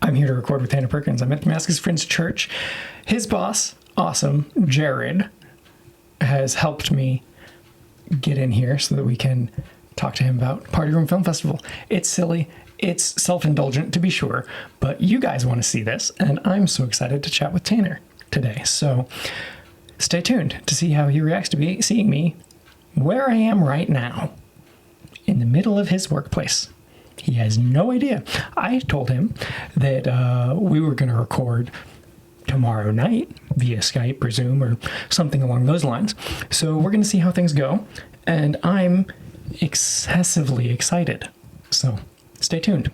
I'm here to record with Tanner Perkins. I'm at Damascus Friends Church. His boss, awesome, Jared, has helped me get in here so that we can talk to him about Party Room Film Festival. It's silly. It's self-indulgent, to be sure, but you guys want to see this, and I'm so excited to chat with Tanner today. So stay tuned to see how he reacts to seeing me where I am right now, in the middle of his workplace. He has no idea. I told him that we were going to record tomorrow night via Skype or Zoom or something along those lines. So we're going to see how things go, and I'm excessively excited. So stay tuned.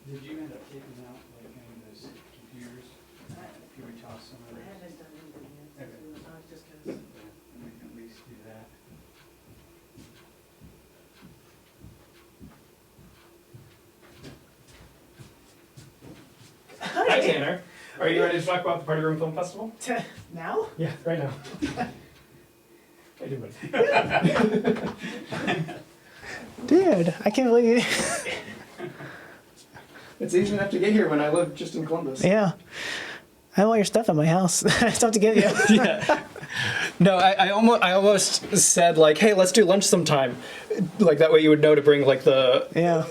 Did you end up taking out like any of those computers? Can we toss some of those? I haven't done anything yet. Okay. Just because. We can at least do that. Hi, Tanner. Are you ready to talk about the Party Room Film Festival? Now? Yeah, right now. How you doing, buddy? Dude, I can't believe you. It's easy enough to get here when I live just in Columbus. Yeah. I have all your stuff at my house. I still have to give you. Yeah. No, I almost said like, hey, let's do lunch sometime. Like that way you would know to bring like the Yeah.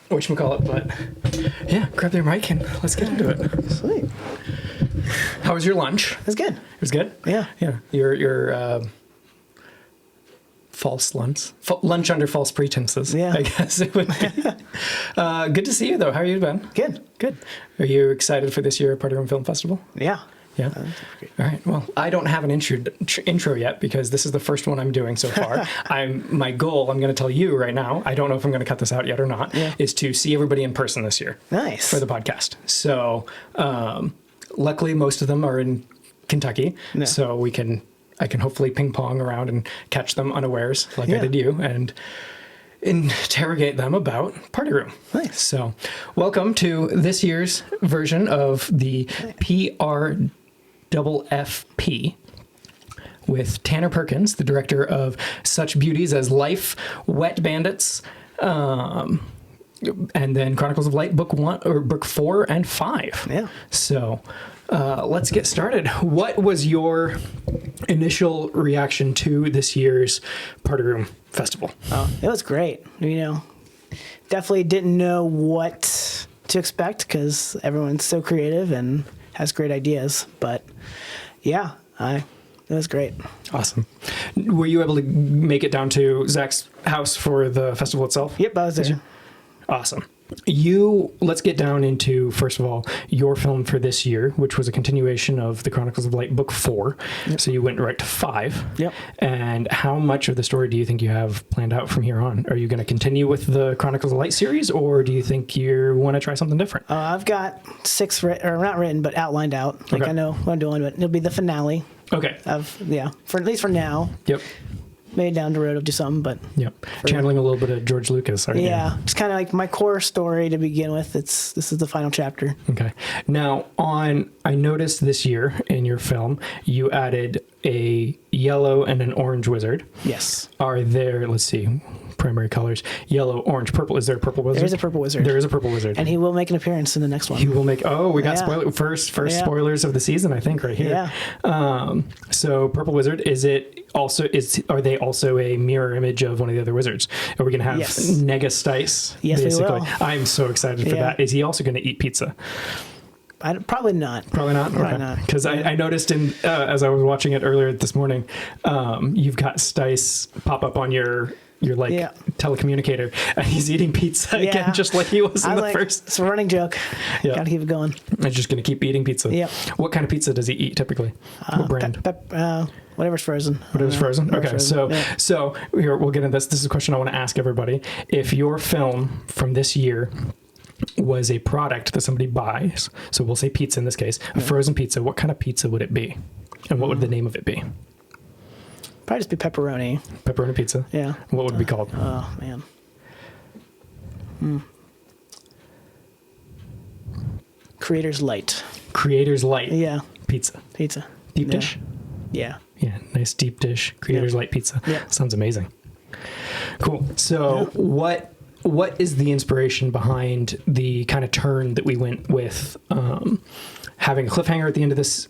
whatchamacallit, but yeah, grab their mic and let's get into it. Sweet. How was your lunch? That's good. It was good? Yeah. Yeah. Your false lunch under false pretenses. Yeah. I guess it would be. Good to see you though. How are you been? Good. Good. Are you excited for this year Party Room Film Festival? Yeah. Yeah. All right. Well, I don't have an intro yet because this is the first one I'm doing so far. My goal, I'm going to tell you right now, I don't know if I'm going to cut this out yet or not, is to see everybody in person this year. Nice. For the podcast. So, luckily most of them are in Kentucky, so I can hopefully ping pong around and catch them unawares like I did you and interrogate them about Party Room. Nice. So, welcome to this year's version of the PRFFP with Tanner Perkins, the director of such beauties as Life, Wet Bandits, and then Chronicles of Light, book 4 and 5. Yeah. So, let's get started. What was your initial reaction to this year's Party Room Festival? Oh, it was great. You know, definitely didn't know what to expect because everyone's so creative and has great ideas. But yeah, it was great. Awesome. Were you able to make it down to Zach's house for the festival itself? Yep, I was there. Awesome. Let's get down into, first of all, your film for this year, which was a continuation of the Chronicles of Light, book 4. Yep. So you went right to 5. Yep. And how much of the story do you think you have planned out from here on? Are you going to continue with the Chronicles of Light series, or do you think you want to try something different? I've got 6 not written, but outlined out. Like Okay. I know what I'm doing, but it'll be the finale. Okay. For at least for now. Yep. Maybe down the road I'll do something, but Yep. Channeling a little bit of George Lucas, aren't you? yeah, it's kind of like my core story to begin with. This is the final chapter. Okay. Now, I noticed this year in your film, you added a yellow and an orange wizard. Yes. Are there, let's see, primary colors, yellow, orange, purple. Is there a purple wizard? There is a purple wizard. There is a purple wizard. And he will make an appearance in the next one. He will make, we got Yeah. first spoilers of the season, I think, right here. Yeah. So purple wizard, are they also a mirror image of one of the other wizards? Are we going to have Yes. Negastice? Yes, basically? we will. I'm so excited for Yeah. that. Is he also going to eat pizza? Probably not. Probably not? Probably not. Because I noticed as I was watching it earlier this morning, you've got Stice pop up on your your like Yeah. telecommunicator, and he's eating pizza Yeah. again, just like he was in I the like, first. it's a running joke. Yeah. Gotta keep it going. He's just gonna keep eating pizza. Yep. What kind of pizza does he eat typically? What brand? Whatever's frozen. Whatever's frozen. Whatever's Okay, frozen. so Yeah. so here we'll get into this. This is a question I want to ask everybody. If your film from this year was a product that somebody buys, so we'll say pizza in this case, a frozen pizza, what kind of pizza would it be? And what would the name of it be? Probably just be pepperoni. Pepperoni pizza? Yeah. What would it be called? Oh, man. Creator's Light. Creator's Light Yeah. Pizza. Pizza. Deep Yeah. dish? Yeah. Yeah, nice deep dish. Creator's Light Pizza. Yeah. Sounds amazing. Cool. So what is the inspiration behind the kind of turn that we went with having a cliffhanger at the end of this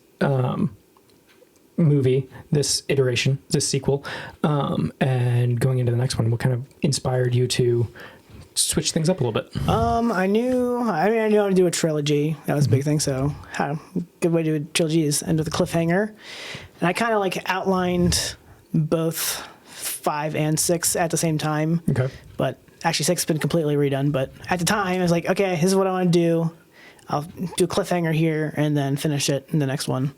movie, this iteration, this sequel, and going into the next one? What kind of inspired you to switch things up a little bit? I knew how to do a trilogy. That was a big thing. So how good way to do a trilogy is end with a cliffhanger. And I kind of like outlined both 5 and 6 at the same time. Okay. But actually 6 has been completely redone. But at the time, I was like, okay, this is what I want to do. I'll do a cliffhanger here and then finish it in the next one.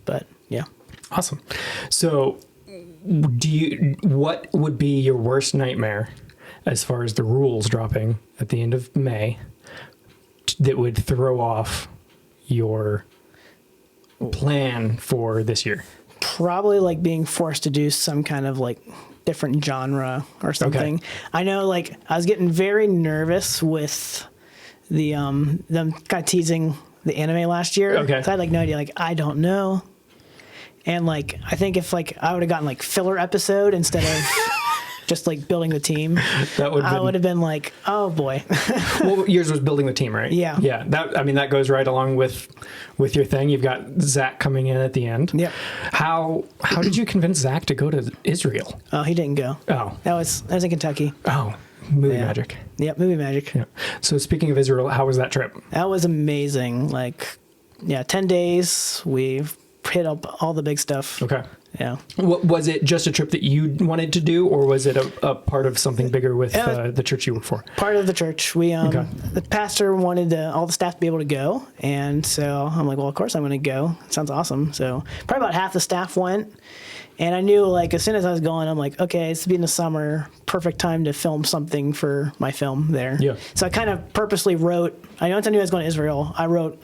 But yeah. Awesome. So what would be your worst nightmare as far as the rules dropping at the end of May that would throw off your plan for this year? Probably like being forced to do some kind of like different genre or something. Okay. I know like I was getting very nervous with the them kind of teasing the anime last year. Okay. So I had like no idea, like I don't know. And like I think if like I would have gotten like filler episode instead of just like building the team, That would I would have been like, oh boy. well, yours was building the team, right? Yeah. Yeah. That goes right along with your thing. You've got Zach coming in at the end. Yep. How did you convince Zach to go to Israel? Oh, he didn't go. Oh. That was in Kentucky. Oh. Movie Yeah. magic. Yep, movie magic. Yeah. So speaking of Israel, how was that trip? That was amazing. Like, yeah, 10 days. We've hit up all the big stuff. Okay. Yeah. Was it just a trip that you wanted to do, or was it a part of something bigger with the church you work for? Part of the church. We Okay. the pastor wanted all the staff to be able to go, and so I'm like, well, of course I'm going to go. It sounds awesome. So probably about half the staff went, and I knew like as soon as I was going, I'm like, okay, it's be in the summer, perfect time to film something for my film there. Yeah. So I kind of purposely wrote. Once I knew I was going to Israel, I wrote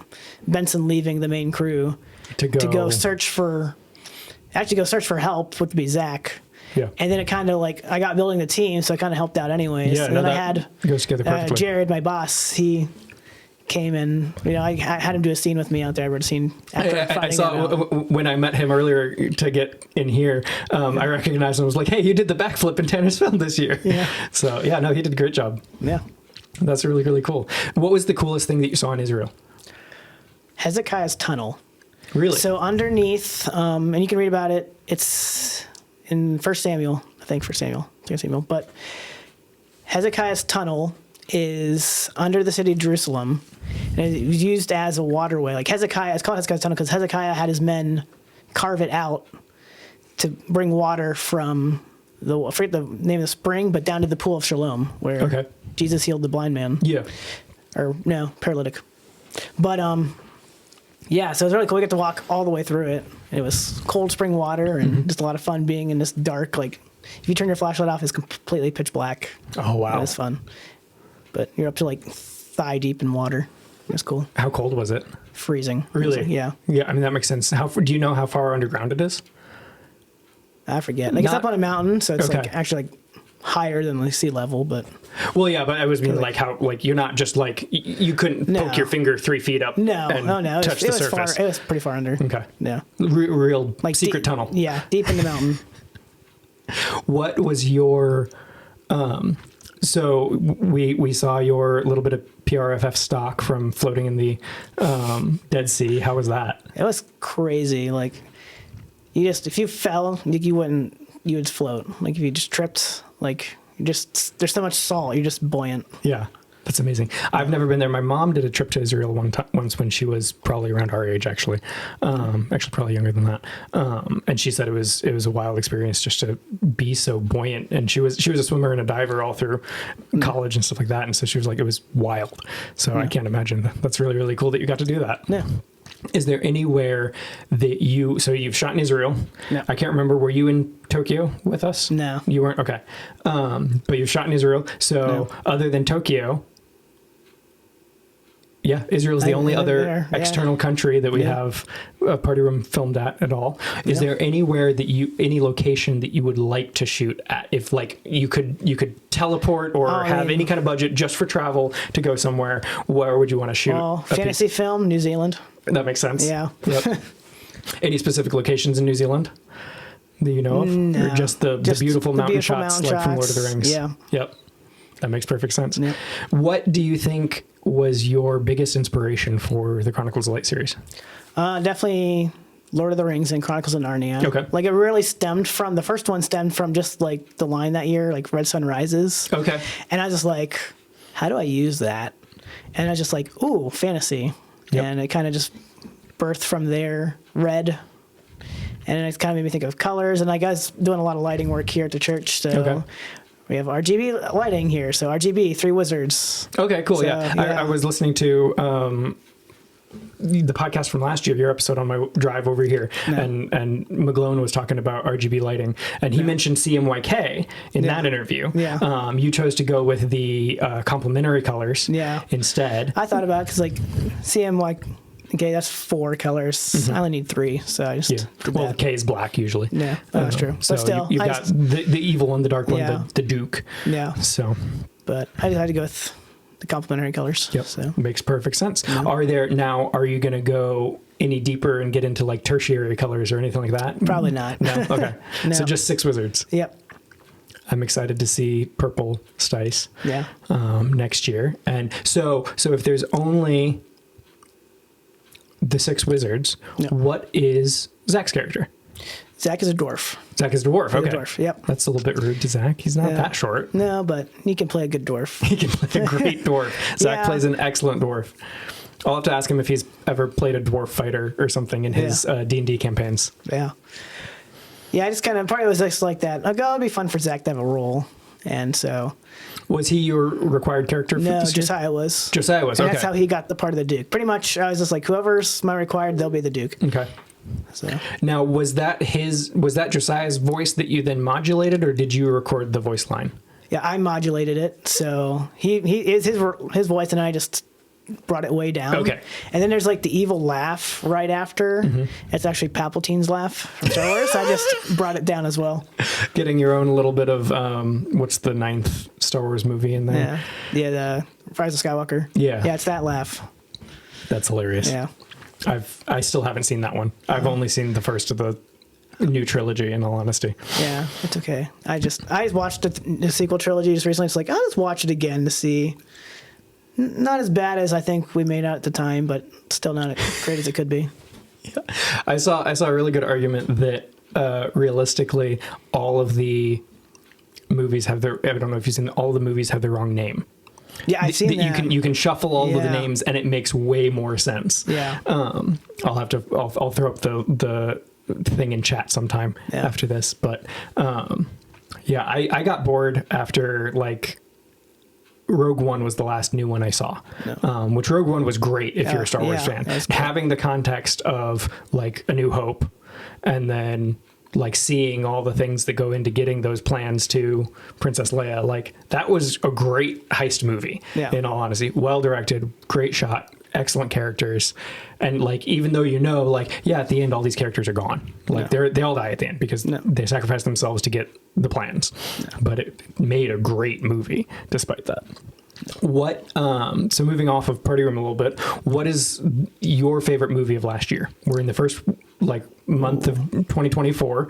Benson leaving the main crew To go search for help, which would be Zach. Yeah. And then it kind of like, I got building the team, so it kind of helped out anyways. Yeah, and no, then I that had goes together perfectly. Jared, my boss, he came and, I had him do a scene with me out there. I wrote a scene after I finding saw it out. when I met him earlier to get in here, I recognized him. I was like, hey, you did the backflip in Tanner's film this year. Yeah. So, yeah, no, he did a great job. Yeah. That's really, really cool. What was the coolest thing that you saw in Israel? Hezekiah's tunnel. Really? So underneath, and you can read about it, it's in 1 Samuel, I think 1 Samuel, but Hezekiah's tunnel is under the city of Jerusalem, and it was used as a waterway. Like Hezekiah, it's called Hezekiah's tunnel because Hezekiah had his men carve it out to bring water from I forget the name of the spring, but down to the pool of Shalom, where Jesus healed the blind man. Yeah. Or no, paralytic. But yeah, so it was really cool. We got to walk all the way through it. It was cold spring water and just a lot of fun being in this dark, like if you turn your flashlight off, it's completely pitch black. Oh, wow. It was fun. But you're up to like thigh deep in water. It was cool. How cold was it? Freezing. Really? Yeah. Yeah, I mean, that makes sense. Do you know how far underground it is? I forget. Like it's up on a mountain, so it's Okay. like actually like higher than the sea level, but Well, yeah, but I was meaning like how, like you're not just like, you couldn't No. poke your finger 3 feet up no, and no. touch it the was surface. far. It was pretty far under. Okay. Yeah. Real Like secret deep, tunnel. Yeah, deep in the mountain. What was your, so we saw your little bit of PRFF stock from floating in the Dead Sea. How was that? It was crazy. Like if you fell, like you would float. Like if you just tripped, like there's so much salt, you're just buoyant. Yeah. That's amazing. I've never been there. My mom did a trip to Israel once when she was probably around our age, actually. Actually, probably younger than that. And she said it was a wild experience just to be so buoyant. And she was a swimmer and a diver all through college and stuff like that. And so she was like, it was wild. So I can't imagine. That's really, really cool that you got to do that. Yeah. Is there anywhere that so you've shot in Israel? No. I can't remember. Were you in Tokyo with us? No. You weren't? Okay. But you've shot in Israel. So No. other than Tokyo, yeah, Israel's the only other external country that we have a party room filmed at all. Is there anywhere any location that you would like to shoot at? If like you could teleport or have any kind of budget just for travel to go somewhere, where would you want to shoot? Well, fantasy film, New Zealand. That makes sense. Yeah. Yep. Any specific locations in New Zealand that you know of? No. Or just the beautiful mountain shots like from Lord of the Rings? Yeah. Yep. That makes perfect sense. Yep. What do you think was your biggest inspiration for the Chronicles of Light series? Definitely Lord of the Rings and Chronicles of Narnia. Okay. Like it really the first one stemmed from just like the line that year, like Red Sun Rises. Okay. And I was just like, how do I use that? And I was just like, ooh, fantasy. Yep. And it kind of just birthed from there, red. And it kind of made me think of colors. And I was doing a lot of lighting work here at the church. So we have RGB lighting here. So RGB, 3 wizards. Okay, cool. So, yeah. I was listening to the podcast from last year, your episode on my drive over here, and McGlone was talking about RGB lighting, and he mentioned CMYK in that interview. Yeah. You chose to go with the complementary colors instead. I thought about it because like CMYK, that's 4 colors. I only need 3, so I just did well, that. K is black usually. Yeah, that's true. So But still, you've got the evil one, the dark one, the Duke. Yeah. So, but I decided to go with the complementary colors. Yep. So Makes perfect sense. Are you going to go any deeper and get into like tertiary colors or anything like that? Probably not. No. Okay. No. So just 6 wizards. Yep. I'm excited to see purple Stice next year. And so if there's only the 6 wizards, what is Zach's character? Zach is a dwarf. Zach is a dwarf. Okay. A dwarf. Yep. That's a little bit rude to Zach. He's not that short. No, but he can play a good dwarf. He can play a great dwarf. Zach plays an excellent dwarf. I'll have to ask him if he's ever played a dwarf fighter or something in his D&D campaigns. Yeah. Yeah, I just kind of, part of it was just like that. Like, oh, it'd be fun for Zach to have a role. And so. Was he your required character for No, this year? Josiah was. Josiah was, and okay. that's how he got the part of the Duke. Pretty much, I was just like, whoever's my required, they'll be the Duke. Okay. So. Now, was that Josiah's voice that you then modulated, or did you record the voice line? Yeah, I modulated it. So he is his voice, and I just brought it way down. Okay. And then there's like the evil laugh right after. Mm-hmm. It's actually Palpatine's laugh from Star Wars. I just brought it down as well. Getting your own little bit of what's the 9th Star Wars movie in there? Yeah, the Rise of Skywalker. Yeah. Yeah, it's that laugh. That's hilarious. Yeah. I still haven't seen that one. I've only seen the first of the new trilogy, in all honesty. Yeah, it's okay. I watched the sequel trilogy just recently. It's like, I'll just watch it again to see. Not as bad as I think we made out at the time, but still not as great as it could be. Yeah. I saw a really good argument that realistically all of the movies have I don't know if you've seen, all the movies have the wrong name. Yeah, I've seen that. You can shuffle all of the names and it makes way more sense. Yeah. I'll throw up the thing in chat sometime after this, but I got bored after like Rogue One was the last new one I saw, which Rogue One was great if you're a Star Wars fan. Having the context of like A New Hope and then like seeing all the things that go into getting those plans to Princess Leia, like that was a great heist movie. In all honesty, well directed, great shot, excellent characters, and like even though at the end all these characters are gone, like they all die at the end because they sacrifice themselves to get the plans, but it made a great movie despite that. What so moving off of Party Room a little bit, what is your favorite movie of last year? We're in the first like month of 2024.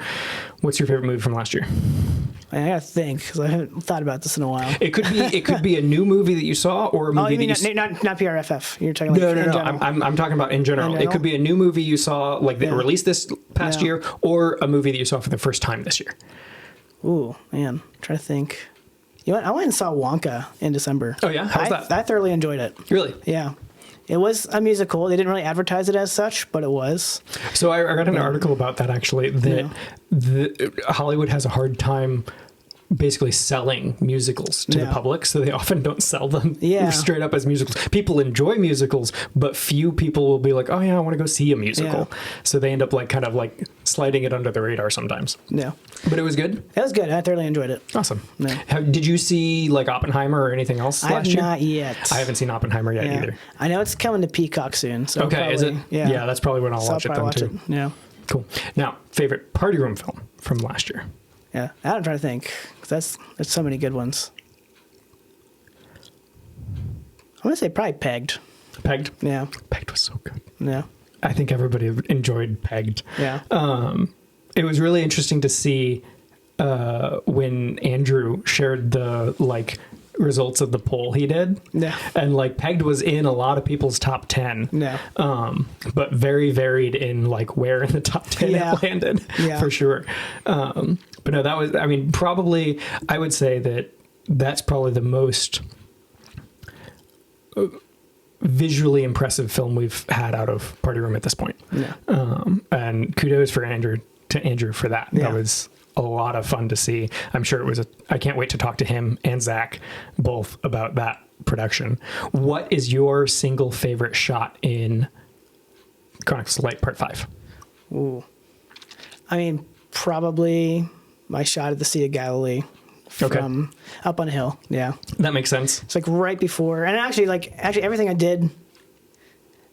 What's your favorite movie from last year? I gotta think because I haven't thought about this in a while. It could be a new movie that you saw or a movie you mean not PRFF? You're talking like no. I'm talking about in general. It could be a new movie you saw like that released this past year, or a movie that you saw for the first time this year. Ooh, man, I'm trying to think. You know what? I went and saw Wonka in December. Oh, yeah? How's that? I thoroughly enjoyed it. Really? Yeah. It was a musical. They didn't really advertise it as such, but it was. So I read an article about that, actually, that Hollywood has a hard time basically selling musicals to the public, so they often don't sell them straight up as musicals. People enjoy musicals, but few people will be like, oh yeah, I want to go see a musical. So they end up like kind of like sliding it under the radar sometimes. Yeah. But it was good? It was good. I thoroughly enjoyed it. Awesome. Yeah. Did you see like Oppenheimer or anything else last year? Not yet. I haven't seen Oppenheimer yet either. I know it's coming to Peacock soon. So okay, probably, is it? Yeah. That's probably when I'll watch it then too. Yeah. Cool. Now, favorite party room film from last year? Yeah, I'm trying to think. 'Cause there's so many good ones. I'm gonna say probably Pegged. Pegged? Yeah. Pegged was so good. Yeah. I think everybody enjoyed Pegged. Yeah. It was really interesting to see when Andrew shared the like results of the poll he did. Yeah. And like Pegged was in a lot of people's top 10. Yeah. But very varied in like where in the top 10 it landed for sure. But no, that was, I mean, probably, I would say that that's probably the most visually impressive film we've had out of Party Room at this point. Yeah. And kudos for Andrew for that. Yeah. That was a lot of fun to see. I'm sure it was I can't wait to talk to him and Zach both about that production. What is your single favorite shot in Chronicles of Light Part 5? Ooh. I mean, probably my shot at the Sea of Galilee from up on a hill. Yeah. That makes sense. It's like right before, and actually everything I did,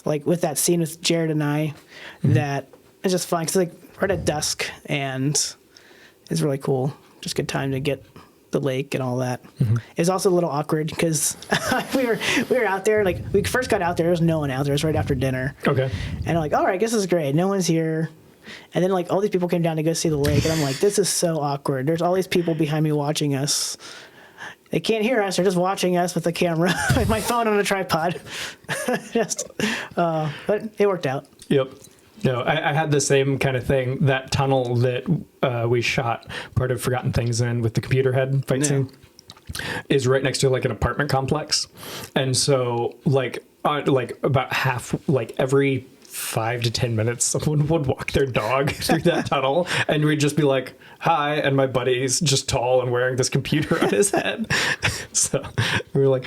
like with that scene with Jared and I, that is just fun. 'Cause like right at dusk, and it's really cool. Just good time to get the lake and all that. It's also a little awkward because we were out there, like we first got out there, there was no one out there. It was right after dinner. Okay. And I'm like, all right, this is great. No one's here. And then like all these people came down to go see the lake, and I'm like, this is so awkward. There's all these people behind me watching us. They can't hear us. They're just watching us with the camera, with my phone on a tripod. But it worked out. Yep. No, I had the same kind of thing. That tunnel that we shot part of Forgotten Things in with the computer head fight scene is right next to like an apartment complex. And so like about half, like every 5 to 10 minutes, someone would walk their dog through that tunnel, and we'd just be like, hi, and my buddy's just tall and wearing this computer on his head. So we were like,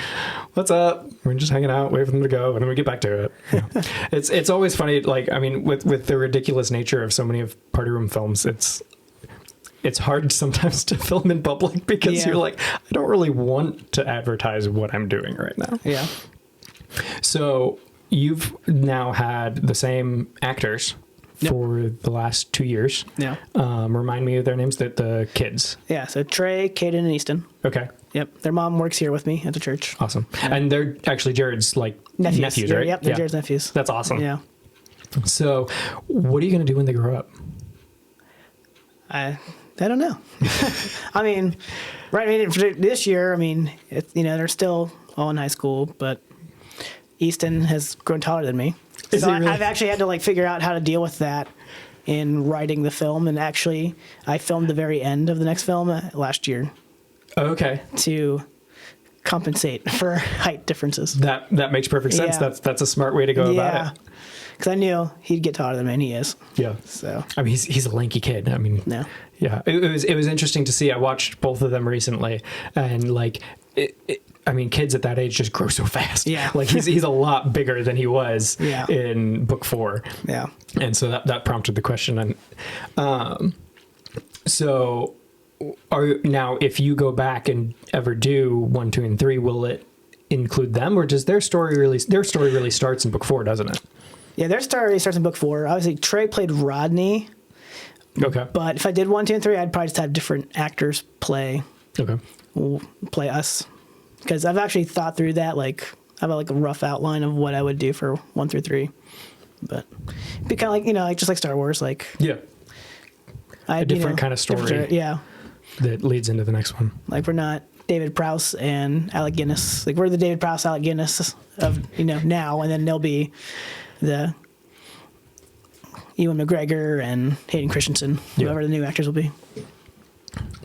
what's up? We're just hanging out, wait for them to go, and then we get back to it. Yeah. It's always funny, like, I mean, with the ridiculous nature of so many of Party Room films, it's hard sometimes to film in public because you're like, I don't really want to advertise what I'm doing right now. Yeah. So you've now had the same actors for the last 2 years. Yeah. Remind me of their names, the kids. Yeah. So Trey, Caden, and Easton. Okay. Yep. Their mom works here with me at the church. Awesome. Yeah. And they're actually Jared's like nephews, right? Yep. They're Jared's nephews. That's awesome. Yeah. So what are you going to do when they grow up? I don't know. I mean, right. I mean, for this year, I mean, they're still all in high school, but Easton has grown taller than me. Is so he really? I've actually had to like figure out how to deal with that in writing the film. And actually, I filmed the very end of the next film last year. Okay. To compensate for height differences. That makes perfect sense. Yeah. That's a smart way to go about it. Because I knew he'd get taller than me, and he is. Yeah. So I mean, he's a lanky kid. I mean, no. Yeah. It was interesting to see. I watched both of them recently, and like, I mean, kids at that age just grow so fast. Yeah. Like he's a lot bigger than he was Yeah. in book 4. Yeah. And so that prompted the question. And so now if you go back and ever do 1, 2, and 3, will it include them, or does their story really starts in book 4, doesn't it? Yeah, their story starts in book 4. Obviously, Trey played Rodney. Okay. But if I did 1, 2, and 3, I'd probably just have different actors play us. Because I've actually thought through that. Like, I have like a rough outline of what I would do for 1 through 3. But it'd be kind of like, like just like Star Wars. Like, a different kind of story. Yeah. That leads into the next one. Like, we're not David Prowse and Alec Guinness. Like, we're the David Prowse, Alec Guinness of, now, and then they'll be the Ewan McGregor and Hayden Christensen, whoever the new actors will be.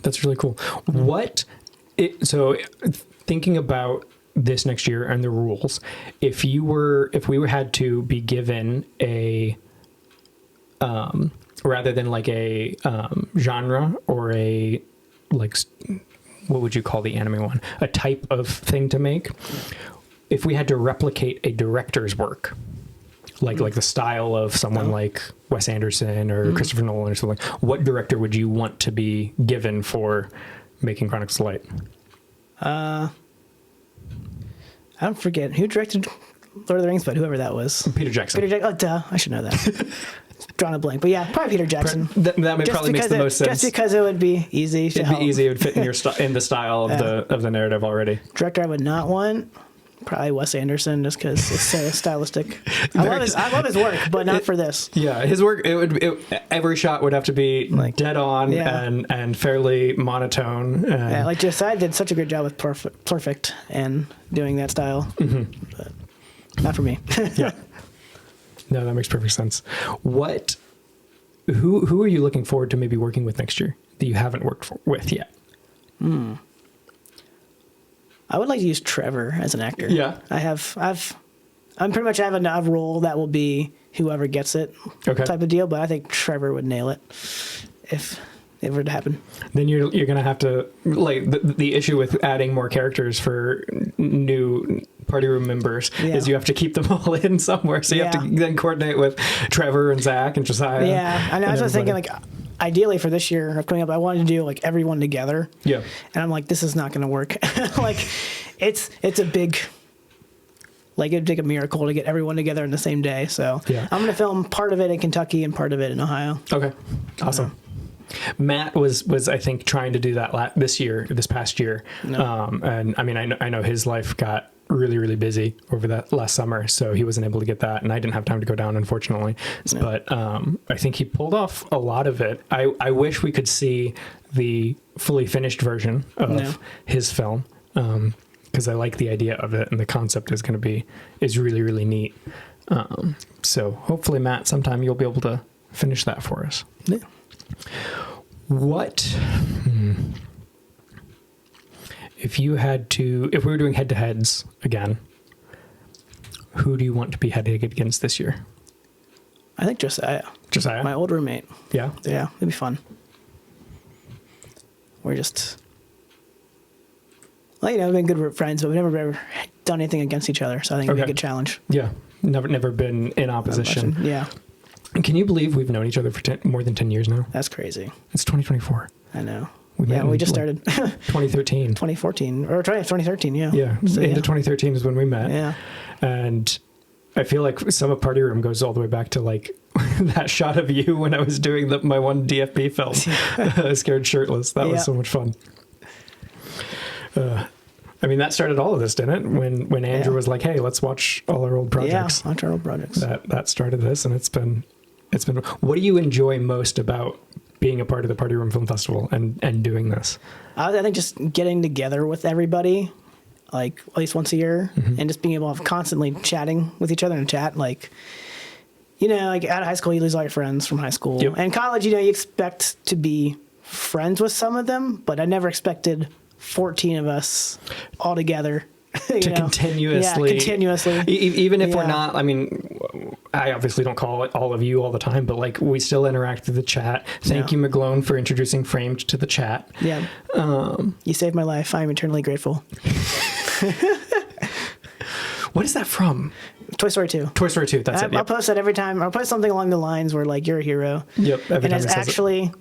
That's really cool. What So thinking about this next year and the rules, if we had to be given a, rather than like a genre or a, like, what would you call the anime one? A type of thing to make. If we had to replicate a director's work, like the style of someone like Wes Anderson or Christopher Nolan or something, what director would you want to be given for making Chronicles of Light? I don't forget who directed Lord of the Rings, but whoever that was. Peter Jackson. Peter Jackson. Oh, duh. I should know that. Drawing a blank, but yeah, probably Peter Jackson. That probably makes the most sense. Just because it would be easy. It'd be easy. It would fit in in the style of the narrative already. Director I would not want, probably Wes Anderson, just because it's so stylistic. I love his work, but not for this. Yeah, his work. Every shot would have to be like dead on and fairly monotone. Yeah, like Josiah did such a good job with Perfect and doing that style, but not for me. Yeah. No, that makes perfect sense. Who are you looking forward to maybe working with next year that you haven't worked with yet? I would like to use Trevor as an actor. Yeah. I'm pretty much have a role that will be whoever gets it type of deal, but I think Trevor would nail it if it were to happen. Then you're going to have to, like, the issue with adding more characters for new party room members is you have to keep them all in somewhere. So you have to then coordinate with Trevor and Zach and Josiah. Yeah. I know. I was thinking, like, ideally for this year coming up, I wanted to do like everyone together. Yeah. And I'm like, this is not going to work. Like, it's a big, like, it'd take a miracle to get everyone together in the same day. So I'm going to film part of it in Kentucky and part of it in Ohio. Okay. Awesome. Matt was I think trying to do that this past year. No. And I mean, I know his life got really, really busy over that last summer, so he wasn't able to get that, and I didn't have time to go down, unfortunately. No. But I think he pulled off a lot of it. I wish we could see the fully finished version of his film, because I like the idea of it, and the concept is really, really neat. So hopefully, Matt, sometime you'll be able to finish that for us. Yeah. If we were doing head-to-heads again, who do you want to be head-to-head against this year? I think Josiah. Josiah? My old roommate. Yeah? Yeah, it'd be fun. We're just, well, we've been good friends, but we've never ever done anything against each other, so I think it'd be a good challenge. Yeah, never been in opposition. Yeah. Can you believe we've known each other for more than 10 years now? That's crazy. It's 2024. I know. We just started 2013. 2014. Or 2013, yeah. Yeah. So, into 2013 is when we met. Yeah. And I feel like some of Party Room goes all the way back to like that shot of you when I was doing my one DFP film, Scared Shirtless. That was so much fun. I mean, that started all of this, didn't it? When Andrew was like, hey, let's watch all our old projects. Yeah, watch our old projects. That started this, and it's been, what do you enjoy most about being a part of the Party Room Film Festival and doing this? I think just getting together with everybody, like at least once a year, and just being able to constantly chatting with each other in chat. Like, like out of high school, you lose all your friends from high school. Yep. And college, you expect to be friends with some of them, but I never expected 14 of us all together. Continuously. Even if we're not, I mean, I obviously don't call it all of you all the time, but like we still interact through the chat. Thank you, McGlone, for introducing Framed to the chat. Yeah. You saved my life. I'm eternally grateful. What is that from? Toy Story 2. Toy Story 2, that's it. Yep. I'll post that every time. I'll post something along the lines where like, you're a hero. Yep. And it's actually,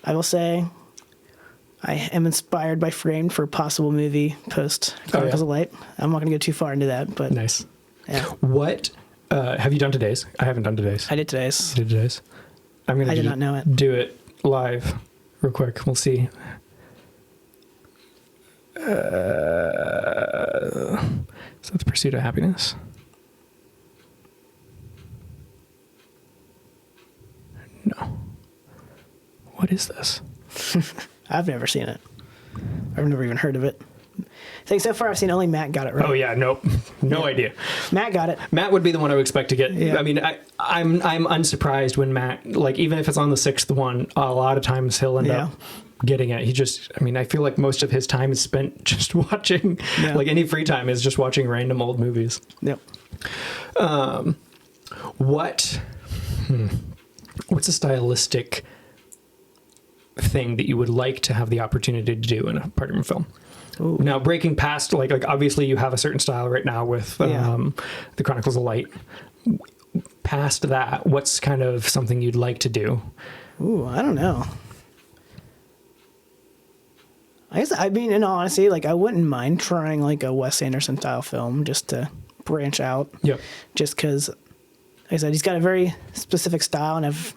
I will say, I am inspired by Framed for a possible movie post Chronicles of Light. I'm not going to go too far into that, but nice. Yeah. What have you done today's? I haven't done today's. I did today's. You did today's. I did not know it. Do it live, real quick. We'll see. Is that The Pursuit of Happiness? No. What is this? I've never seen it. I've never even heard of it. I think so far I've seen only Matt got it right. Oh yeah, nope. No idea. Matt got it. Matt would be the one I would expect to get. Yeah. I mean, I'm unsurprised when Matt, like, even if it's on the sixth one, a lot of times he'll end up getting at. I feel like most of his time is spent just watching, like any free time is just watching random old movies. Yep. What's a stylistic thing that you would like to have the opportunity to do in a party room film? Ooh. Now, breaking past, like obviously you have a certain style right now with the Chronicles of Light. Past that, what's kind of something you'd like to do? Ooh, I don't know. In all honesty, like I wouldn't mind trying like a Wes Anderson style film just to branch out. Yeah. Just because, like I said, he's got a very specific style, and I've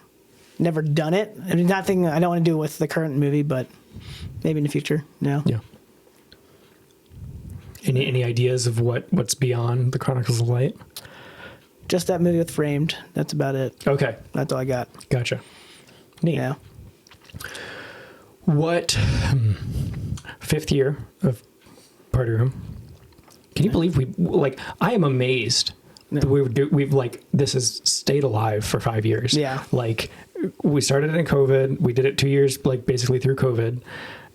never done it. I mean, nothing I don't want to do with the current movie, but maybe in the future. No. Yeah. Any ideas of what's beyond the Chronicles of Light? Just that movie with Framed. That's about it. Okay. That's all I got. Gotcha. Neat. Yeah. What 5th year of Party Room? Can you believe I am amazed that we've this has stayed alive for 5 years. Yeah. Like we started in COVID. We did it 2 years, like basically through COVID.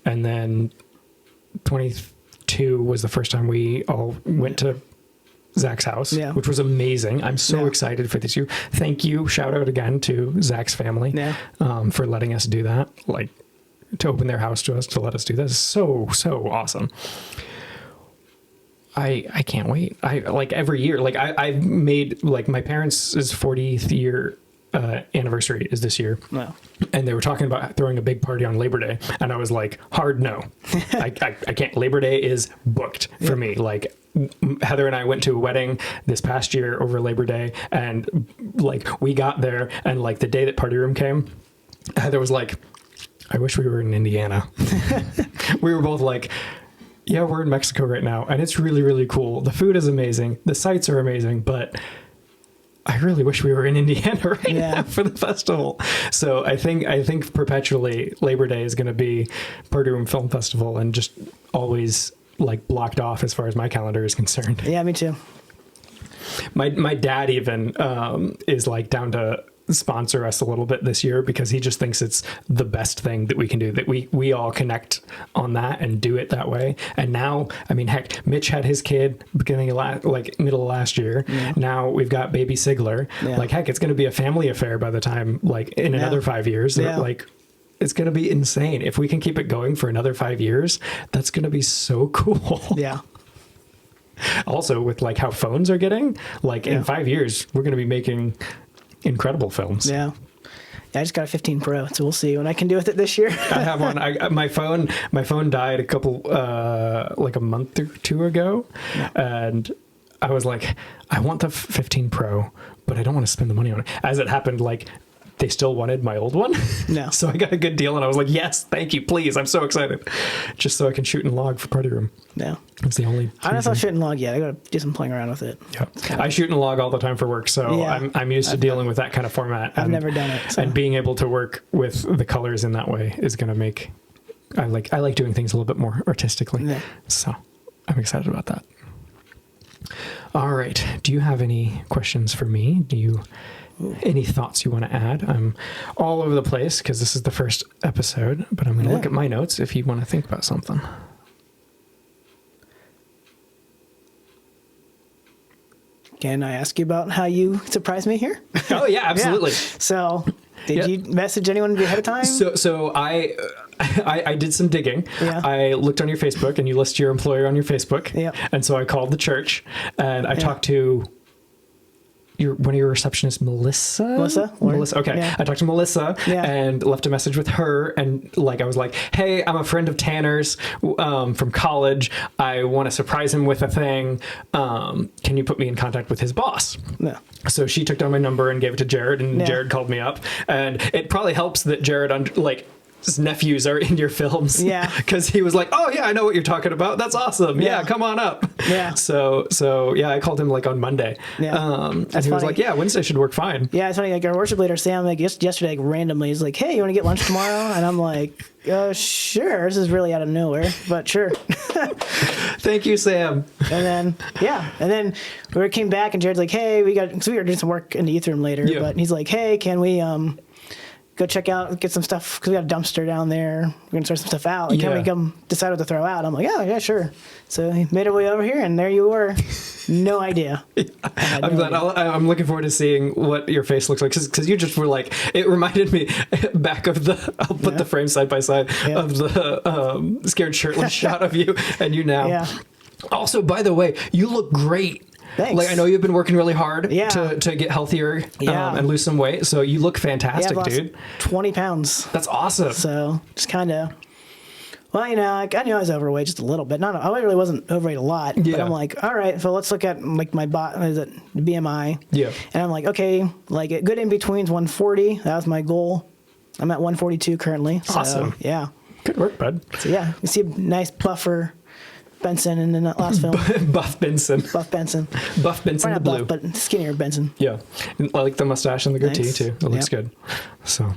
And then 22 was the first time we all went to Zach's house, which was amazing. I'm so excited for this. Thank you. Shout out again to Zach's family for letting us do that. Like to open their house to us, to let us do this. So awesome. I can't wait. I like every year, like I've made like my parents' 40th year anniversary is this year. Wow. And they were talking about throwing a big party on Labor Day. And I was like, hard no. I can't. Labor Day is booked for me. Like Heather and I went to a wedding this past year over Labor Day. And like we got there and like the day that Party Room came, Heather was like, I wish we were in Indiana. We were both like, yeah, we're in Mexico right now. And it's really, really cool. The food is amazing. The sights are amazing. But I really wish we were in Indiana right now for the festival. So I think perpetually Labor Day is going to be Party Room Film Festival and just always like blocked off as far as my calendar is concerned. Yeah, me too. My dad even is like down to sponsor us a little bit this year because he just thinks it's the best thing that we can do, that we all connect on that and do it that way. And now, I mean, heck, Mitch had his kid beginning of middle of last year. Yeah. Now we've got baby Sigler. Yeah. Like, heck, it's going to be a family affair by the time, like in another 5 years. Yeah. Like, it's going to be insane. If we can keep it going for another 5 years, that's going to be so cool. Yeah. Also, with like how phones are getting, like in 5 years, we're going to be making incredible films. Yeah. I just got a 15 Pro, so we'll see what I can do with it this year. I have one. My phone died a couple, like a month or two ago. Yeah. And I was like, I want the 15 Pro, but I don't want to spend the money on it. As it happened, like, they still wanted my old one. No. So I got a good deal and I was like, yes, thank you, please. I'm so excited. Just so I can shoot and log for Party Room. No. It's the only I don't know if I'll shoot and log yet. I got to do some playing around with it. Yeah. I shoot and log all the time for work, so I'm used to dealing with that kind of format. I've never done it. So. And being able to work with the colors in that way is going to make, I like doing things a little bit more artistically. Yeah. So I'm excited about that. All right. Do you have any questions for me? Any thoughts you want to add? I'm all over the place because this is the first episode, but I'm going to look at my notes if you want to think about something. Can I ask you about how you surprised me here? Oh, yeah, absolutely. So did you message anyone ahead of time? So I did some digging. Yeah. I looked on your Facebook and you list your employer on your Facebook. Yeah. And so I called the church and I talked to one of your receptionists, Melissa. Okay. Yeah. I talked to Melissa and left a message with her. And like, I was like, hey, I'm a friend of Tanner's from college. I want to surprise him with a thing. Can you put me in contact with his boss? No. So she took down my number and gave it to Jared, and Jared called me up. And it probably helps that Jared his nephews are in your films. Yeah. Because he was like, oh, yeah, I know what you're talking about. That's awesome. Yeah, come on up. Yeah. So yeah, I called him like on Monday. Yeah. And he was like, yeah, Wednesday should work fine. Yeah, it's funny. Like our worship leader, Sam, like yesterday, like randomly, he's like, hey, you want to get lunch tomorrow? And I'm like, sure. This is really out of nowhere, but sure. Thank you, Sam. And then we came back and Jared's like, hey, we were doing some work in the youth room later, but he's like, hey, can we, go check out, get some stuff, because we got a dumpster down there. We're going to throw some stuff out. Like, can we come decide what to throw out? I'm like, yeah, sure. So he made our way over here, and there you were. No idea. I'm glad. I'm looking forward to seeing what your face looks like, because you just were like, it reminded me back of I'll put the frame side by side of the scared shitless shot of you and you now. Yeah. Also, by the way, you look great. Thanks. Like, I know you've been working really hard Yeah. to get healthier Yeah. and lose some weight. So you look fantastic, I've lost dude. 20 pounds. That's awesome. So just kind of, well, you know, I knew I was overweight just a little bit. I really wasn't overweight a lot. Yeah. But I'm like, all right, so let's look at like my BMI. Yeah. And I'm like, okay, like a good in between's 140. That was my goal. I'm at 142 currently. So, Awesome. Yeah. Good work, bud. So yeah, you see a nice buffer Benson in the last film. Buff Benson. Buff Benson. Buff Benson the Probably blue. not buff, but skinnier Benson. Yeah. And I like the mustache and the goatee Nice. too. It looks Yep. good. So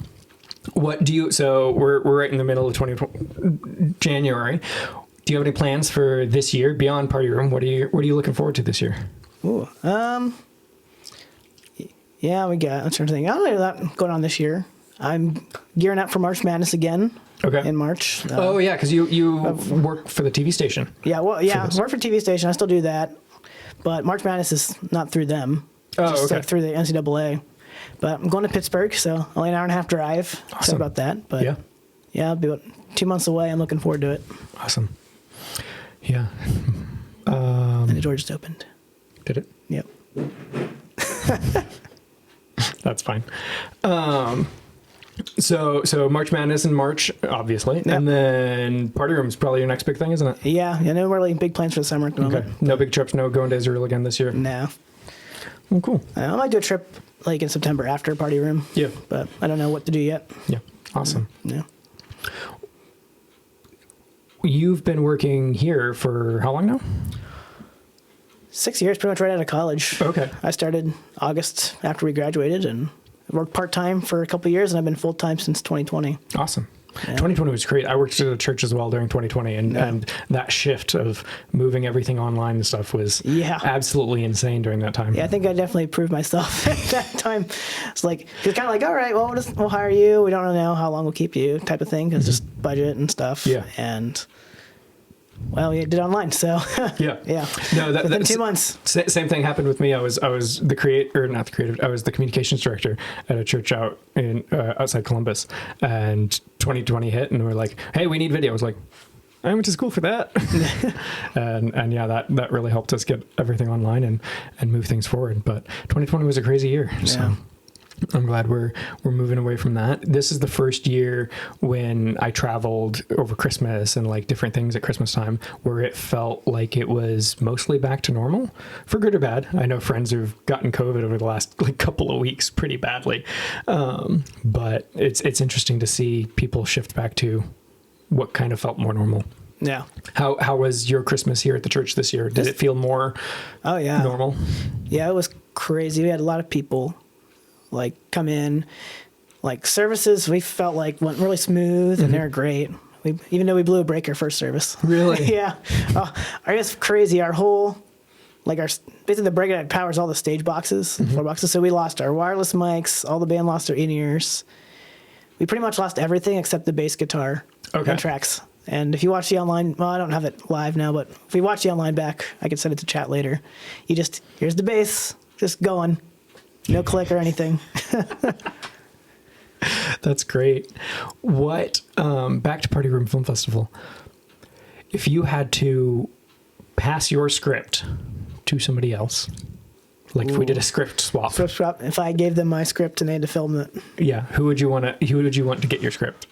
what do you, so we're right in the middle of 2020, January. Do you have any plans for this year beyond Party Room? What are you looking forward to this year? Ooh, yeah, I'm trying to think. I don't know that going on this year. I'm gearing up for March Madness again. Okay. In March. Oh yeah, because you work for the TV station. Yeah, well, yeah, this. work for TV station. I still do that, but March Madness is not through them. Oh, Just okay. like through the NCAA. But I'm going to Pittsburgh, so only an hour and a half drive. Awesome. Excited about that. But Yeah. yeah, it'll be about 2 months away. I'm looking forward to it. Awesome. Yeah. And the door just opened. Did it? Yep. That's fine. So March Madness in March, obviously, Yep. and then Party Room is probably your next big thing, isn't it? Yeah, no really big plans for the summer at the moment. Okay. No big trips. No going to Israel again this year. No. Oh, cool. I might do a trip like in September after Party Room. Yeah. But I don't know what to do yet. Yeah. Awesome. Yeah. You've been working here for how long now? 6 years, pretty much right out of college. Okay. I started August after we graduated and worked part-time for a couple of years, and I've been full-time since 2020. Awesome. 2020 was great. I worked at a church as well during 2020, and that shift of moving everything online and stuff was absolutely insane during that time. Yeah, I think I definitely proved myself at that time. It's like, it's kind of like, all right, well, we'll hire you. We don't really know how long we'll keep you type of thing, because just budget and stuff. Yeah. And, well, we did it online, so. Yeah. Yeah. No, within 2 months. Same thing happened with me. I was the not the creative. I was the communications director at a church out in outside Columbus, and 2020 hit, and we're like, "Hey, we need video." I was like, "I went to school for that," and yeah, that really helped us get everything online and move things forward. But 2020 was a crazy year, so. Yeah. I'm glad we're moving away from that. This is the first year when I traveled over Christmas and like different things at Christmas time where it felt like it was mostly back to normal, for good or bad. I know friends who've gotten COVID over the last like couple of weeks pretty badly, but it's interesting to see people shift back to what kind of felt more normal. Yeah. How was your Christmas here at the church this year? Did it feel more normal? Yeah, it was crazy. We had a lot of people like come in, like services we felt like went really smooth and they were great. Even though we blew a break our first service. Really? Yeah. I guess crazy. Our whole, like basically the breaker that powers all the stage boxes, floor boxes. So we lost our wireless mics. All the band lost their in-ears. We pretty much lost everything except the bass guitar and tracks. And if you watch the online, well, I don't have it live now, but if we watch the online back, I can send it to chat later. Here's the bass, just going. No click or anything. That's great. What, back to Party Room Film Festival, if you had to pass your script to somebody else, like if we did a script swap. If I gave them my script and they had to film it. Yeah. Who would you want to get your script?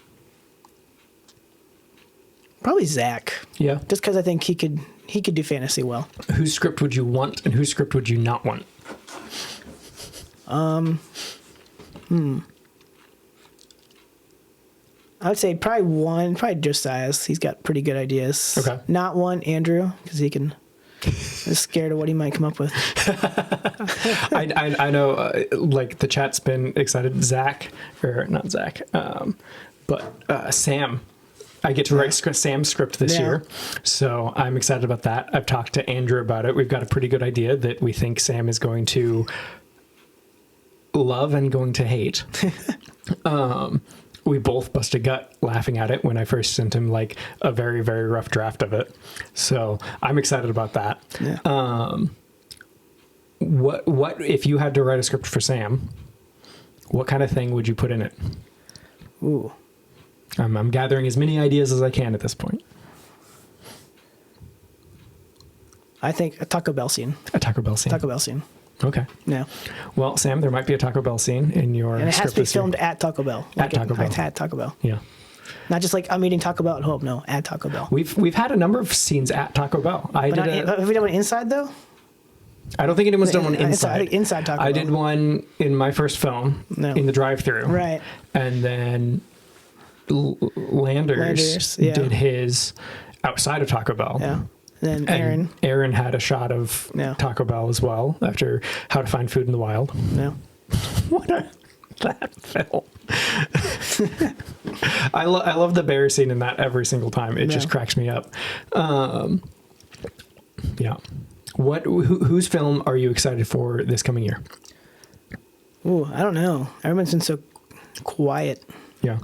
Probably Zach. Yeah. Just because I think he could do fantasy well. Whose script would you want and whose script would you not want? I would say probably Josiah's. He's got pretty good ideas. Okay. Not one Andrew, because is scared of what he might come up with. I know, like the chat's been excited. But Sam. I get to write Sam's script this year, so I'm excited about that. I've talked to Andrew about it. We've got a pretty good idea that we think Sam is going to love and going to hate. We both busted gut laughing at it when I first sent him like a very, very rough draft of it. So I'm excited about that. Yeah. What if you had to write a script for Sam, what kind of thing would you put in it? Ooh. I'm gathering as many ideas as I can at this point. I think a Taco Bell scene. A Taco Bell scene. Taco Bell scene. Okay. Yeah. Well, Sam, there might be a Taco Bell scene in your And it has script to be this year. filmed at Taco Bell. At Taco Bell. At Taco Bell. Yeah. Not just like I'm eating Taco Bell at home. No, at Taco Bell. We've had a number of scenes at Taco Bell. Have we done one inside though? I don't think anyone's done one I inside. think inside Taco Bell. I did one in my first film in the drive-thru. Right. And then Landers yeah. did his outside of Taco Bell. Yeah. And then Aaron had a shot of Taco Bell as well after How to Find Food in the Wild. Yeah. That film. I love the bear scene in that every single time. It just cracks me up. Yeah. Whose film are you excited for this coming year? Ooh, I don't know. Everyone's been so quiet. Yeah.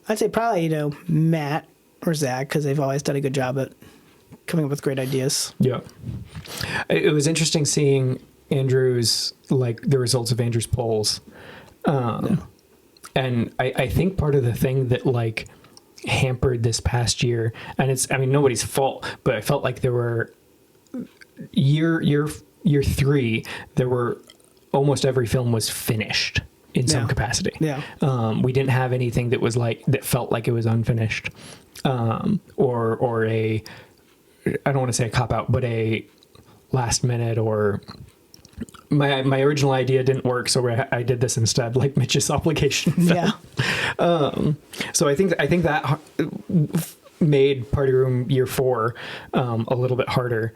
I'd say probably, Matt or Zach, because they've always done a good job at coming up with great ideas. Yeah. It was interesting seeing Andrew's, like the results of Andrew's polls. And I think part of the thing that like hampered this past year, and nobody's fault, but I felt like there were year 3, there were almost every film was finished in some capacity. Yeah. We didn't have anything that was like, that felt like it was unfinished. Or a, I don't want to say a cop out, but a last minute, or my original idea didn't work, so I did this instead, like Mitch's obligation film. Yeah. So I think that made Party Room year 4 a little bit harder.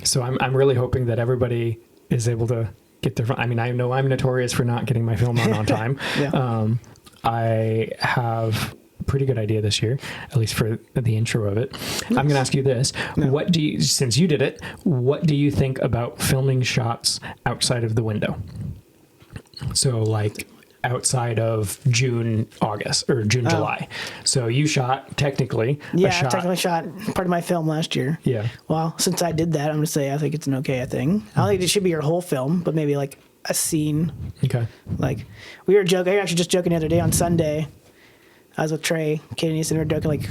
So I'm really hoping that everybody is able to get their. I mean, I know I'm notorious for not getting my film on time. Yeah. I have a pretty good idea this year, at least for the intro of it. I'm going to ask you this: what do you, since you did it, what do you think about filming shots outside of the window? So like outside of June, August, or June, July. So you shot technically. Yeah, I technically shot part of my film last year. Yeah. Well, since I did that, I'm going to say I think it's an okay thing. I don't think it should be your whole film, but maybe like a scene. Okay. Like we were joking. I was actually just joking the other day on Sunday. I was with Trey, Katie, and we were joking like,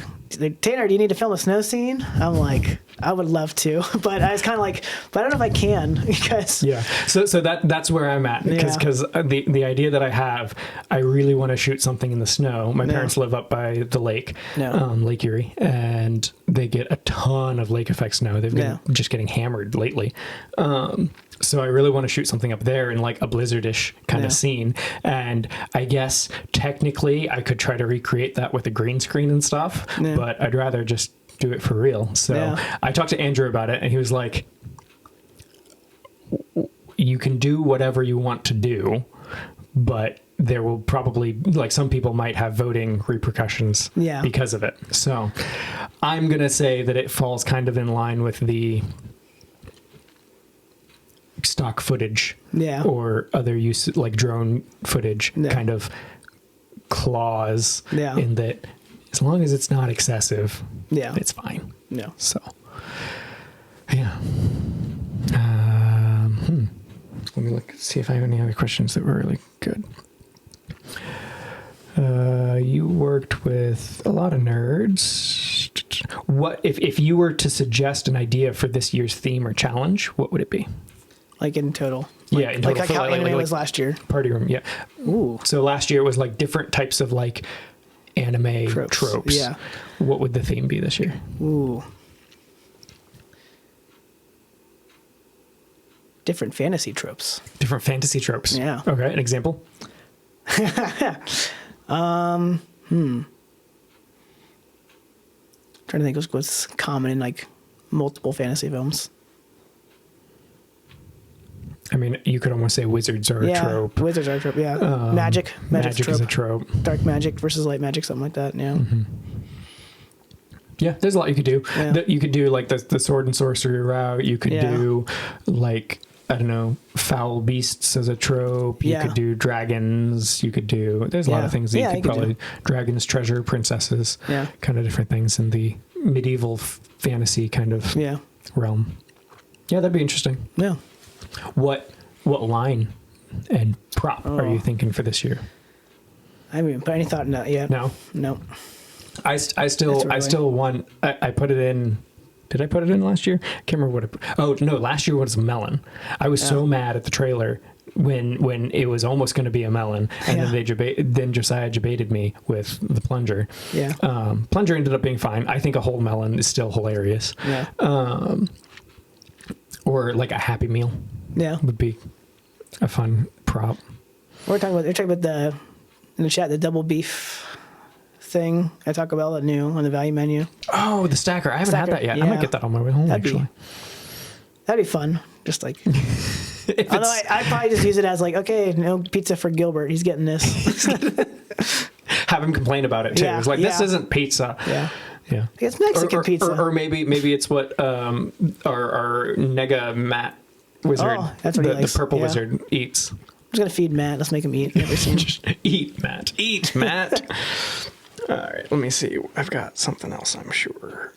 Tanner, do you need to film a snow scene? I'm like, I would love to, but I was kind of like, but I don't know if I can because. Yeah. So that's where I'm at because the idea that I have, I really want to shoot something in the snow. My parents live up by the lake, Lake Erie, and they get a ton of lake effect snow. They've been just getting hammered lately. So I really want to shoot something up there in like a blizzardish kind of scene. And I guess technically I could try to recreate that with a green screen and stuff, but I'd rather just do it for real. So I talked to Andrew about it and he was like, you can do whatever you want to do, but there will probably, like some people might have voting repercussions because of it. So I'm going to say that it falls kind of in line with the stock footage or other use like drone footage kind of clause in that as long as it's not excessive, it's fine. Yeah. So, yeah. Let me look, see if I have any other questions that were really good. You worked with a lot of nerds. What if you were to suggest an idea for this year's theme or challenge, what would it be? Like in total. Yeah, in total. Like how anime was last year. Party Room, yeah. Ooh. So last year it was like different types of like anime tropes. Yeah. What would the theme be this year? Ooh. Different fantasy tropes. Different fantasy tropes. Yeah. Okay, an example? Trying to think what's common in like multiple fantasy films. I mean, you could almost say wizards are a trope. Wizards are a trope, yeah. Magic is a trope. Dark magic versus light magic, something like that, yeah. Mm-hmm. Yeah, there's a lot you could do. Yeah. You could do like the sword and sorcery route. You could do like I don't know, foul beasts as a trope. You Yeah. could do dragons. You could do, there's a lot Yeah. of things that Yeah, you you could could probably, dragons, treasure, princesses, Yeah. kind of different things in the medieval fantasy kind of Yeah. realm. Yeah, that'd be interesting. Yeah. What line and prop are you Oh. thinking for this year? I haven't even put any thought in that yet. No, No. I still want. I put it in. Did I put it in last year? I can't remember what. Oh no, last year was a melon. I was so mad at the trailer when it was almost going to be a melon, and then Josiah debated me with the plunger. Yeah. Plunger ended up being fine. I think a whole melon is still hilarious. Yeah. Or like a Happy Meal Yeah. would be a fun prop. They're talking about in the chat, the double beef thing at Taco Bell, that new on the value menu. Oh, the stacker. I haven't had that yet. I might yeah. get that on my way home, That'd be fun. Just like, although I probably just use it as like, okay, no pizza for Gilbert. He's getting this. have him complain about it too. Yeah, It's like, this yeah. isn't pizza. Yeah. Yeah. It's Mexican pizza. Or maybe it's what our Nega Matt wizard, Oh, that's what he the likes. purple Yeah. wizard, eats. I'm just gonna feed Matt. Let's make him eat. Never seen. Just eat, Matt. Eat, Matt. All right, let me see. I've got something else, I'm sure.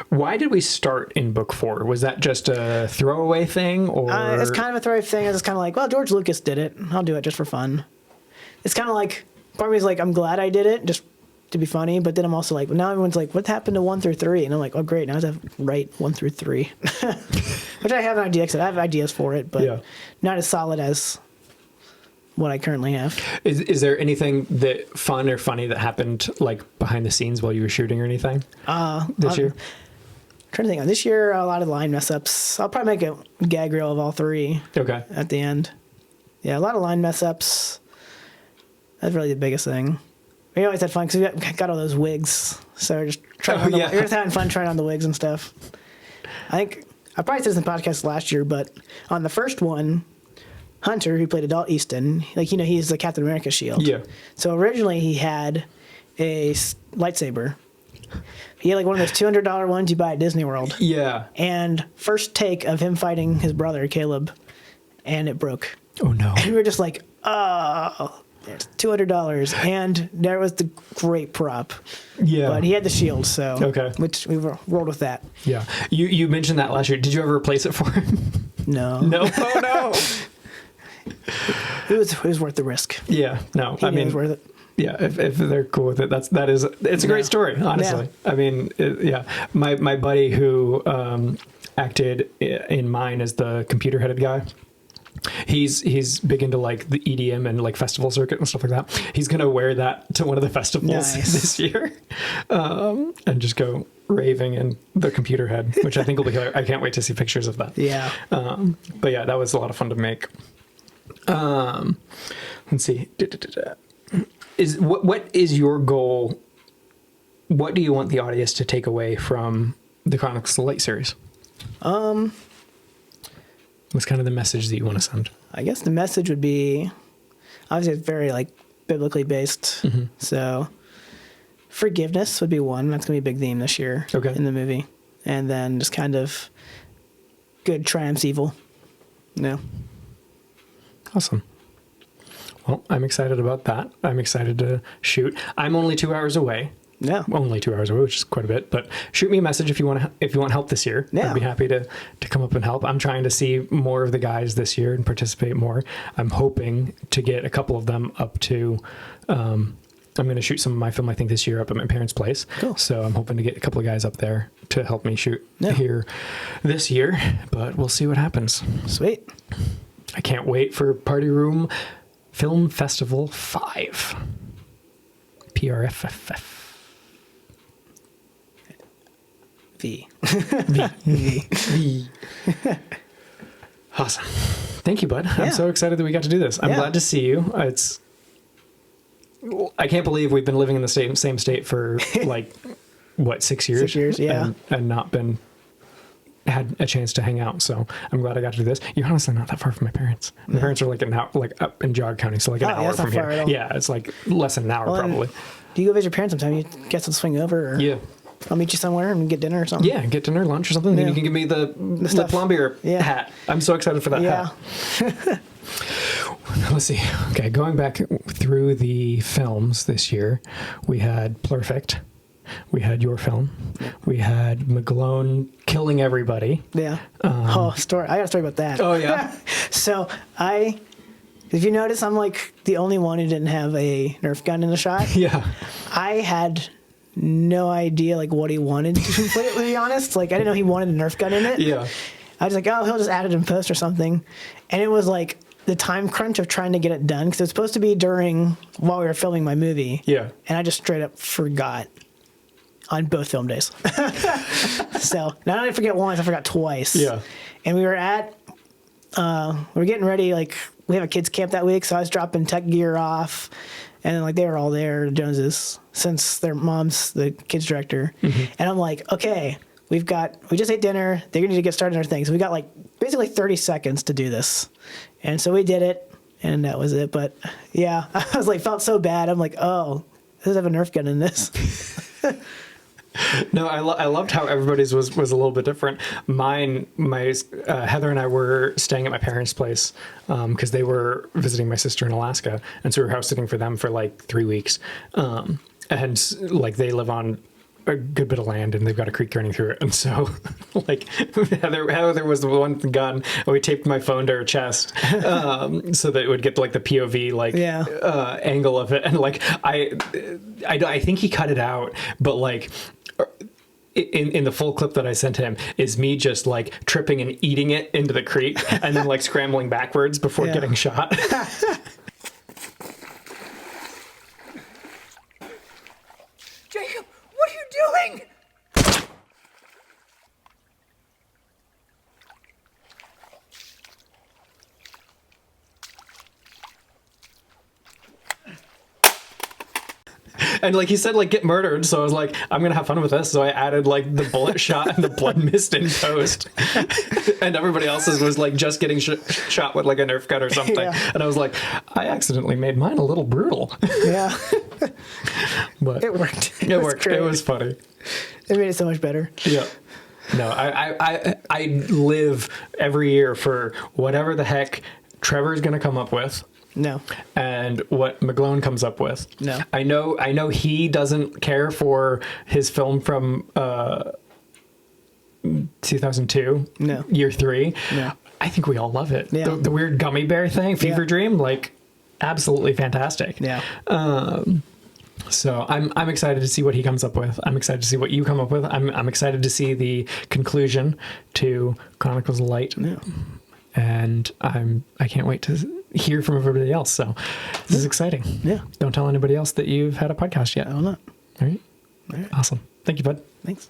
Why did we start in book 4? Was that just a throwaway thing, or It's kind of a throwaway thing. It's kind of like, well, George Lucas did it. I'll do it just for fun. It's kind of like, part of me is like, I'm glad I did it just to be funny, but then I'm also like, well, now everyone's like, what happened to 1 through 3? And I'm like, oh, great. Now I have to write 1 through 3. Which I have an idea, because I have ideas for it, but Yeah. not as solid as what I currently have. Is there anything that fun or funny that happened like behind the scenes while you were shooting or anything this year? I'm trying to think. This year, a lot of line mess ups. I'll probably make a gag reel of all 3 Okay. at the end. Yeah, a lot of line mess ups. That's really the biggest thing. We always had fun because we got all those wigs, so we're just trying. yeah. We're just having fun trying on the wigs and stuff. I think I probably said this in the podcast last year, but on the first one, Hunter, who played Adult Easton, he's the Captain America shield. Yeah. So originally he had a lightsaber. He had like one of those $200 ones you buy at Disney World. Yeah. And first take of him fighting his brother Caleb, and it broke. Oh no. And we were just like, oh, it's $200, and there was the great prop. Yeah. But he had the shield, so Okay. which we rolled with that. Yeah. You mentioned that last year. Did you ever replace it for him? No, No. Oh no. it was worth the risk. Yeah. No. He knew it was worth it. Yeah, if they're cool with it, it's a great story, honestly. Yeah. I mean, my buddy who acted in mine as the computer-headed guy, he's big into like the EDM and like festival circuit and stuff like that. He's gonna wear that to one of the festivals Nice. this year, and just go raving in the computer head, which I think will be hilarious. I can't wait to see pictures of that. Yeah. But yeah, that was a lot of fun to make. Let's see. What is your goal? What do you want the audience to take away from the Chronicles of the Light series? What's kind of the message that you want to send? I guess the message would be, obviously it's very like biblically based. Mm-hmm. So forgiveness would be one. That's gonna be a big theme this year in the movie. And then just kind of good triumphs evil. No. Awesome. Well, I'm excited about that. I'm excited to shoot. I'm only 2 hours away. Yeah. Only 2 hours away, which is quite a bit. But shoot me a message if you want help this year. Yeah. I'd be happy to come up and help. I'm trying to see more of the guys this year and participate more. I'm hoping to get a couple of them up to. I'm going to shoot some of my film, I think, this year up at my parents' place. Cool. So I'm hoping to get a couple of guys up there to help me shoot here this year. But we'll see what happens. Sweet. I can't wait for Party Room Film Festival 5. PRFFP. V. V. Awesome. Thank you, bud. Yeah. I'm so excited that we got to do this. I'm glad to see you. I can't believe we've been living in the same state for like, what, 6 years? 6 years, yeah. And not had a chance to hang out. So I'm glad I got to do this. You're honestly not that far from my parents. My parents are like up in Jog County, so like an hour that's not from far here. at all. Yeah, it's like less than an hour probably. Do you go visit your parents sometime? You get to swing over? Or? Yeah. I'll meet you somewhere and get dinner or something. Yeah, get dinner, lunch or something. Then you can give me the stuff. plombier hat. I'm so excited for that hat. Let's see. Okay, going back through the films this year, we had Perfect. We had your film. We had McGlone killing everybody. Yeah. Story. I got a story about that. Oh, yeah? So if you notice, I'm like the only one who didn't have a Nerf gun in the shot. Yeah. I had no idea like what he wanted to be honest. Like I didn't know he wanted a Nerf gun in it. Yeah. I was like, oh, he'll just add it in post or something. And it was like the time crunch of trying to get it done because it was supposed to be while we were filming my movie. Yeah. And I just straight up forgot on both film days. So not only forget once, I forgot twice. Yeah. And we were we were getting ready, like we have a kids camp that week, so I was dropping tech gear off, and then like they were all there, the Joneses, since their mom's the kids director. Mm-hmm. And I'm like, okay, we just ate dinner, they're gonna need to get started on their things. So we got like basically 30 seconds to do this. And so we did it, and that was it. But yeah, I was like, felt so bad. I'm like, oh, does have a Nerf gun in this? No, I loved how everybody's was a little bit different. Mine, Heather and I were staying at my parents' place because they were visiting my sister in Alaska, and so we were house sitting for them for like 3 weeks. And like they live on a good bit of land and they've got a creek running through it, and so like Heather was the one with the gun, and we taped my phone to her chest so that it would get like the POV angle of it, and like I think he cut it out, but like in the full clip that I sent him is me just like tripping and eating it into the creek and then like scrambling backwards before getting shot. Jacob, what are you doing? And like he said, like get murdered. So I was like, I'm gonna have fun with this. So I added like the bullet shot and the blood mist in post, and everybody else's was like just getting shot with like a Nerf gun or something. Yeah. And I was like, I accidentally made mine a little brutal. Yeah, but it worked. It worked. Great. It was funny. It made it so much better. Yeah. No, I live every year for whatever the heck Trevor's gonna come up with. No. And what McGlone comes up with. No. I know he doesn't care for his film from 2002. No. Year 3. No. I think we all love it. Yeah. The weird gummy bear thing, Fever Dream, like absolutely fantastic. Yeah. So I'm excited to see what he comes up with. I'm excited to see what you come up with. I'm excited to see the conclusion to Chronicles of Light. Yeah. And I can't wait to hear from everybody else. So this is exciting. Yeah. Don't tell anybody else that you've had a podcast yet. I will not. All right. Awesome. Thank you, bud. Thanks.